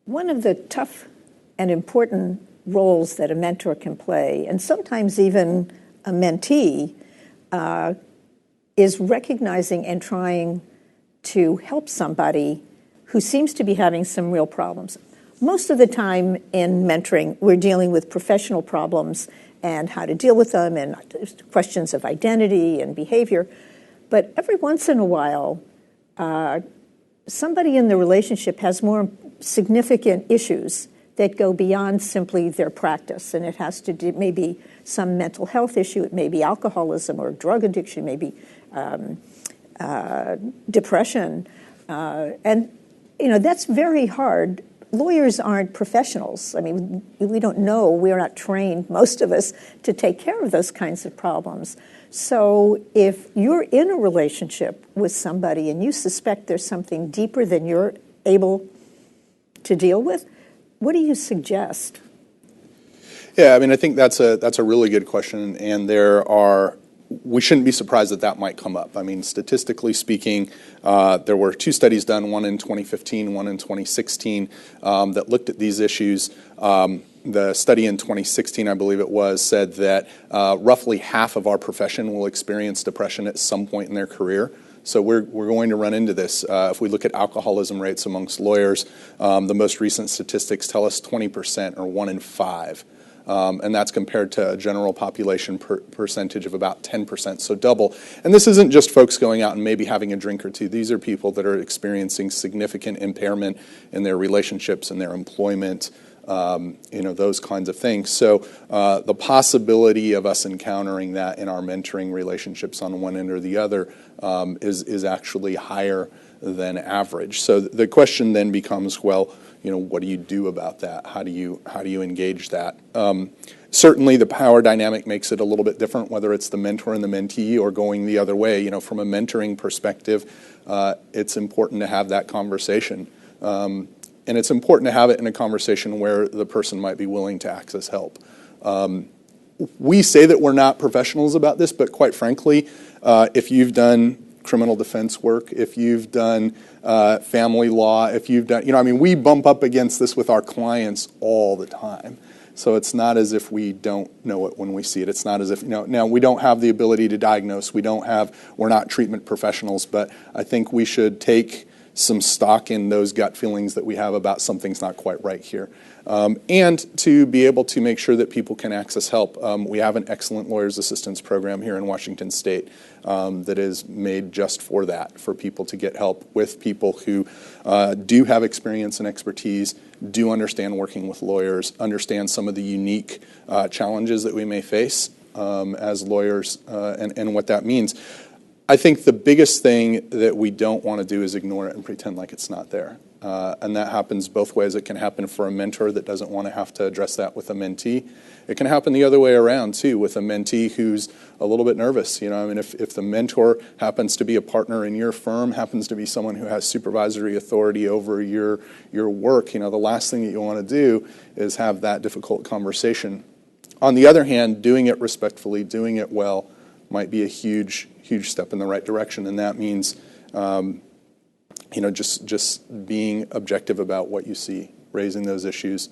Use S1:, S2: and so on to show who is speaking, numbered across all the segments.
S1: One of the tough and important roles that a mentor can play, and sometimes even a mentee, is recognizing and trying to help somebody who seems to be having some real problems. Most of the time in mentoring, we're dealing with professional problems and how to deal with them and questions of identity and behavior. But every once in a while, somebody in the relationship has more significant issues that go beyond simply their practice. And it has to do maybe some mental health issue. It may be alcoholism or drug addiction, maybe depression. And, that's very hard. Lawyers aren't professionals. I mean, we don't know. We're not trained, most of us, to take care of those kinds of problems. So if you're in a relationship with somebody and you suspect there's something deeper than you're able to deal with, what do you suggest?
S2: Yeah, I mean, I think that's a really good question, and we shouldn't be surprised that might come up. I mean, statistically speaking, there were two studies done, one in 2015, one in 2016, that looked at these issues. The study in 2016, I believe it was, said that roughly half of our profession will experience depression at some point in their career. So we're going to run into this. If we look at alcoholism rates amongst lawyers, the most recent statistics tell us 20% or 1 in 5. And that's compared to a general population percentage of about 10%, so double. And this isn't just folks going out and maybe having a drink or two. These are people that are experiencing significant impairment in their relationships and their employment, those kinds of things. So the possibility of us encountering that in our mentoring relationships on one end or the other is actually higher than average. So the question then becomes, well, what do you do about that? How do you engage that? Certainly the power dynamic makes it a little bit different, whether it's the mentor and the mentee or going the other way. From a mentoring perspective, it's important to have that conversation. And it's important to have it in a conversation where the person might be willing to access help. We say that we're not professionals about this, but quite frankly, if you've done criminal defense work, if you've done family law, if you've done, we bump up against this with our clients all the time. So it's not as if we don't know it when we see it. It's not as if, now we don't have the ability to diagnose. We're not treatment professionals, but I think we should take some stock in those gut feelings that we have about something's not quite right here. And to be able to make sure that people can access help. We have an excellent lawyers assistance program here in Washington State that is made just for that, for people to get help with people who do have experience and expertise, do understand working with lawyers, understand some of the unique challenges that we may face as lawyers and what that means. I think the biggest thing that we don't want to do is ignore it and pretend like it's not there. And that happens both ways. It can happen for a mentor that doesn't want to have to address that with a mentee. It can happen the other way around, too, with a mentee who's a little bit nervous. If the mentor happens to be a partner in your firm, happens to be someone who has supervisory authority over your work, the last thing that you want to do is have that difficult conversation. On the other hand, doing it respectfully, doing it well, might be a huge step in the right direction, and that means just being objective about what you see, raising those issues,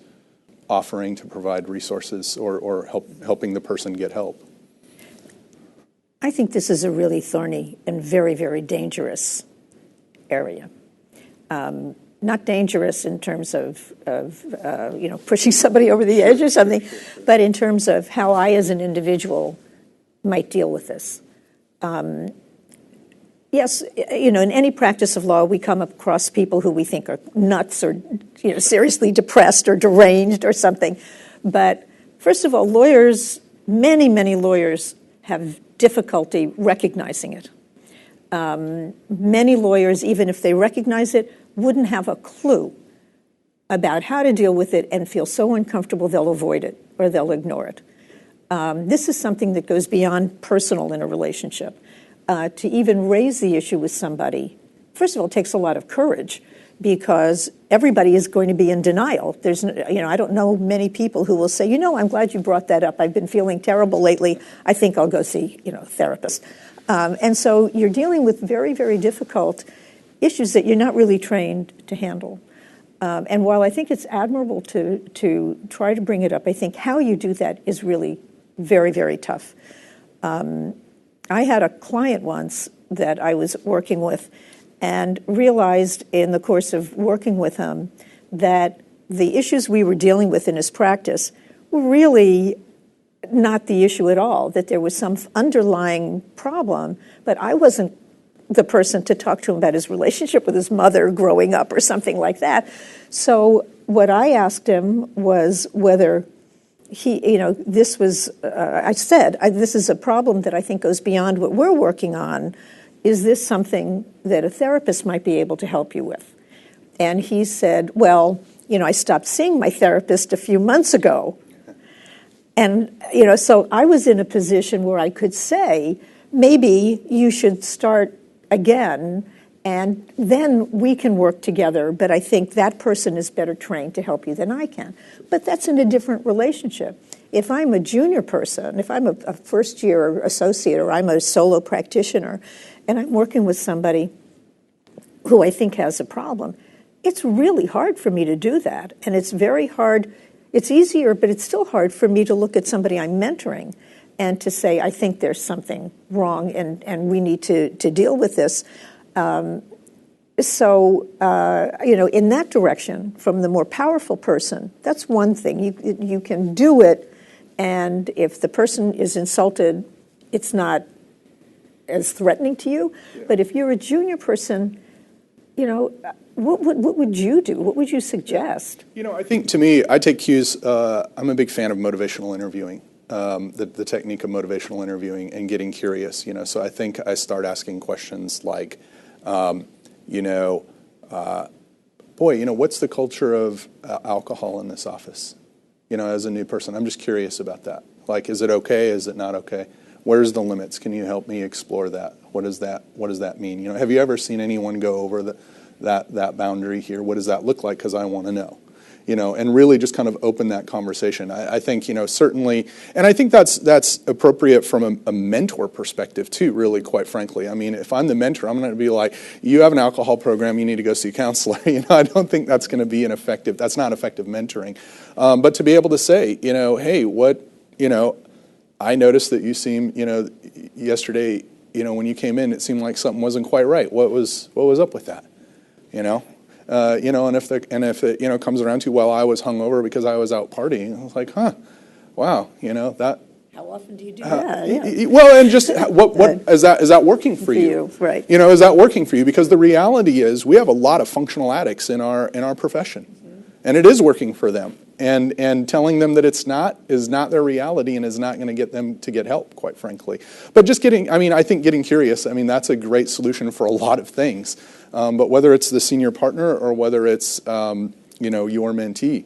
S2: offering to provide resources or helping the person get help.
S1: I think this is a really thorny and very, very dangerous area. Not dangerous in terms of pushing somebody over the edge or something, but in terms of how I as an individual might deal with this. Yes, in any practice of law, we come across people who we think are nuts or, seriously depressed or deranged or something. But first of all, many, many lawyers have difficulty recognizing it. Many lawyers, even if they recognize it, wouldn't have a clue about how to deal with it and feel so uncomfortable they'll avoid it or they'll ignore it. This is something that goes beyond personal in a relationship. To even raise the issue with somebody, first of all, it takes a lot of courage because everybody is going to be in denial. I don't know many people who will say, I'm glad you brought that up. I've been feeling terrible lately. I think I'll go see, a therapist. And so you're dealing with very, very difficult issues that you're not really trained to handle. And while I think it's admirable to try to bring it up, I think how you do that is really very, very tough. I had a client once that I was working with and realized in the course of working with him that the issues we were dealing with in his practice were really not the issue at all, that there was some underlying problem, but I wasn't the person to talk to him about his relationship with his mother growing up or something like that. So what I asked him was whether he, this was, I said, this is a problem that I think goes beyond what we're working on. Is this something that a therapist might be able to help you with? And he said, well, I stopped seeing my therapist a few months ago. And, so I was in a position where I could say, maybe you should start again, and then we can work together. But I think that person is better trained to help you than I can. But that's in a different relationship. If I'm a junior person, if I'm a first-year associate or I'm a solo practitioner, and I'm working with somebody who I think has a problem, it's really hard for me to do that. And it's very hard. It's easier, but it's still hard for me to look at somebody I'm mentoring and to say, I think there's something wrong and we need to deal with this. In that direction, from the more powerful person, that's one thing. You can do it, and if the person is insulted, it's not as threatening to you. Yeah. But if you're a junior person, what would you do? What would you suggest?
S2: I think to me, I take cues. I'm a big fan of motivational interviewing, the technique of motivational interviewing and getting curious. So I think I start asking questions like, what's the culture of alcohol in this office? As a new person, I'm just curious about that. Like, is it okay? Is it not okay? Where's the limits? Can you help me explore that? What does that mean? Have you ever seen anyone go over that boundary here? What does that look like? Because I want to know. And really just kind of open that conversation. I think, certainly, and I think that's appropriate from a mentor perspective too, really, quite frankly. I mean, if I'm the mentor, I'm going to be like, you have an alcohol program, you need to go see a counselor. I don't think that's going to be that's not effective mentoring. But to be able to say, hey, I noticed that you seem, yesterday, when you came in, it seemed like something wasn't quite right. What was up with that? And if it comes around to, well, I was hungover because I was out partying. I was like, wow, that.
S1: How often do you do that?
S2: Yeah. Well, and just what is that working for you?
S1: Right.
S2: Is that working for you? Because the reality is we have a lot of functional addicts in our profession, and it is working for them. And telling them that it's not is not their reality and is not going to get them to get help, quite frankly. But just I think getting curious, that's a great solution for a lot of things. But whether it's the senior partner or whether it's, your mentee,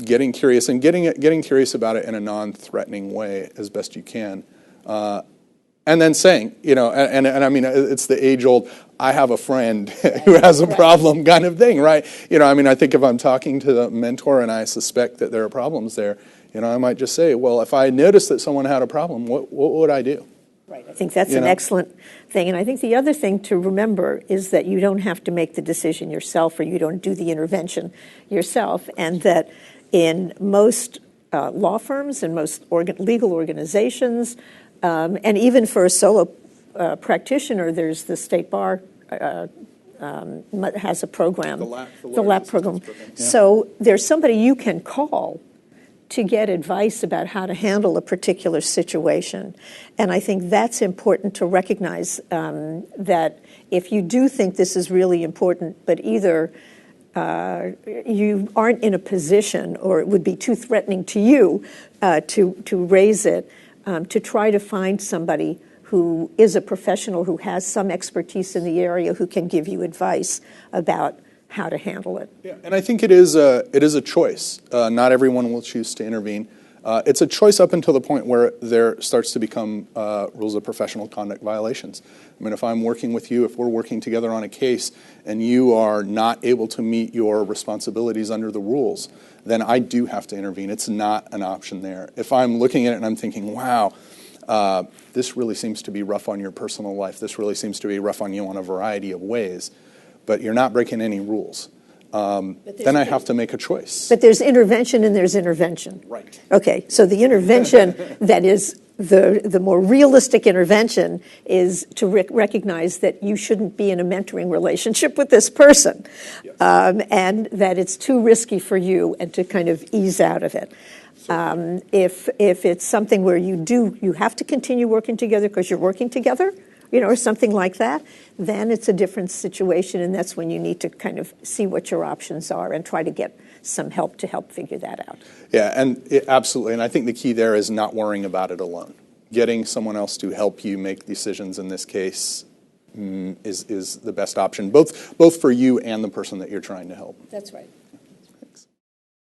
S2: getting curious and getting curious about it in a non-threatening way as best you can. And then saying, it's the age-old, I have a friend who has a problem kind of thing, right? I think if I'm talking to the mentor and I suspect that there are problems there, I might just say, well, if I noticed that someone had a problem, what would I do?
S1: Right. I think that's an excellent thing. And I think the other thing to remember is that you don't have to make the decision yourself or you don't do the intervention yourself. And that in most law firms and most legal organizations, and even for a solo practitioner, there's the state bar has a program, the LAP program. Yeah. So there's somebody you can call to get advice about how to handle a particular situation. And I think that's important to recognize, that if you do think this is really important, but either you aren't in a position or it would be too threatening to you to raise it, to try to find somebody who is a professional who has some expertise in the area who can give you advice about how to handle it.
S2: Yeah, and I think it is a choice. Not everyone will choose to intervene. It's a choice up until the point where there starts to become rules of professional conduct violations. If I'm working with you, if we're working together on a case and you are not able to meet your responsibilities under the rules, then I do have to intervene. It's not an option there. If I'm looking at it and I'm thinking, wow, this really seems to be rough on your personal life. This really seems to be rough on you in a variety of ways, but you're not breaking any rules. then I have to make a choice.
S1: But there's intervention and there's intervention.
S2: Right.
S1: Okay, so the intervention that is the more realistic intervention is to recognize that you shouldn't be in a mentoring relationship with this person,
S2: Yes.
S1: and that it's too risky for you, and to kind of ease out of it. If it's something where you have to continue working together because you're working together, or something like that, then it's a different situation, and that's when you need to kind of see what your options are and try to get some help to help figure that out.
S2: Yeah, and absolutely. And I think the key there is not worrying about it alone. Getting someone else to help you make decisions in this case is the best option, both for you and the person that you're trying to help.
S1: That's right.